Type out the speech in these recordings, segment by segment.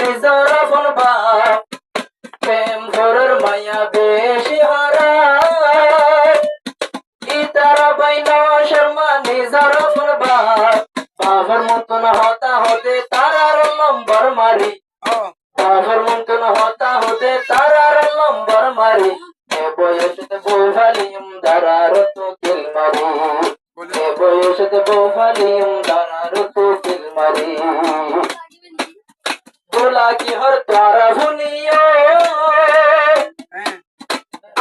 নিজর আপন বাপ প্রেম ঘরের মায়া বেশি হারায় ইতারা বাইনা শর্মা নিজর আপন বাপ বাবার মতন হতা হতে তারার নম্বর মারি বাবার মতন হতা হতে তারার নম্বর মারি এ বয়সে বৌভালিম দারার তো কিল মারি এ বয়সে বৌভালিম দারার তো কিল মারি बोला कि हर तारा भुनियो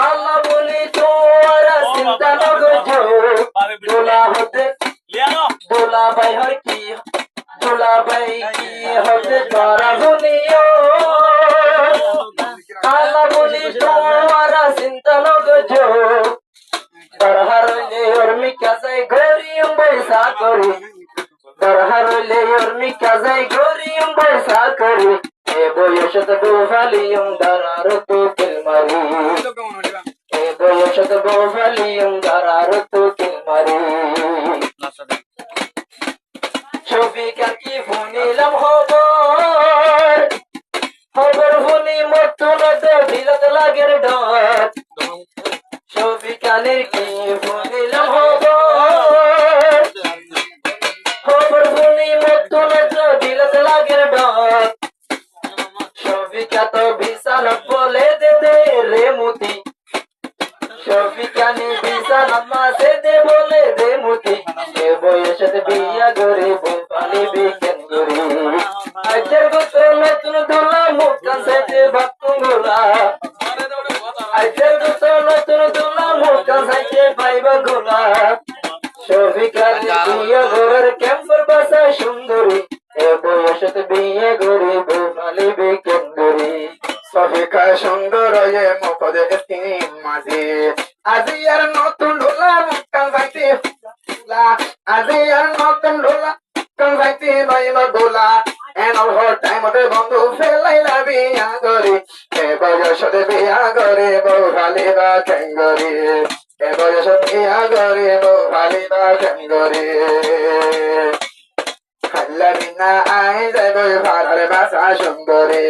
अल्लाह बोली तो चिंता न गो बोला होते बोला भाई हर की बोला भाई की होते तारा भुनियो अल्लाह बोली तो चिंता न गो तरहर ले और मी क्या से गरीम बैसा करी तरहर ले और मी क्या से गरीम बैसा करी ए बोयशत बोफालियम दरार तो किल मारी ए बोयशत बोफालियम दरार तो किल मारी शोफी क्या की फुनी लम होबर फुनी मत्तुन दे दिलत लागेर डर शोफी क्या की फुनी लम होबर फुनी मत्तुन दे दिलत लागेर डर शोफिका तो विशाल बोले दे रे मोती शोफिका ने विशाल मासे दे बोले दे मोती ए बयसत बिया करे बोपाली बिकेन करे अजर गो तो नतुन दुला मुक्कान साइते बातु गोला अजर गो तो नतुन दुला मुक्कान साइते पाइबा गोला शोफिका ने बिया गोरर कैंपर बसा सुंदरी ए बयसत बिया करे बोपाली बिकेन সফিকা সুন্দর মুখদে তিন মাঝে আজি আর নতুন ঢোলা মুক্তান যাইতে আজি আর নতুন ঢোলা মুক্তান যাইতে লইল দোলা এন হর টাইমতে বন্ধু ফেলাইলা বিয়া করে এ বয়সে বিয়া করে বউ ভালিবা ঠেঙ্গরে এ বয়সে বিয়া করে বউ ভালিবা ঠেঙ্গরে খাল্লা বিনা আই যাইব ভাড়ার বাসা সুন্দরে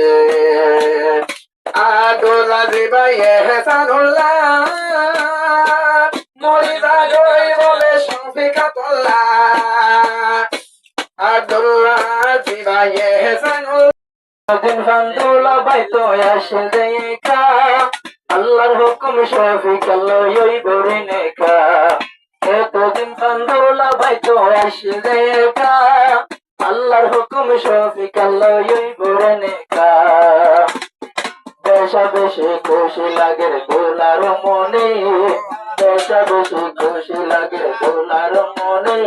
আদোলা দিবাই হেসানুল্লাহ মরিদা গই বলে শফিকা তোল্লা আদোলা দিবাই হেসানুল্লাহ দিন ফান্দুলা বাইতো আসে দেখা আল্লাহর হুকুম শফিকা লই বরে নেকা এতদিন ফান্দুলা বাইতো আসে দেখা আল্লাহর হুকুম শফিকা লই বরে নেকা বেশা বেশি খুশি লাগে দোলার মনে বেশা বেশি খুশি লাগে দোলার মনে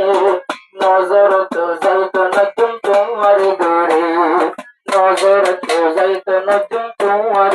নজর তো যাইতো না তোমার দূরে নজর তো যাইতো না তোমার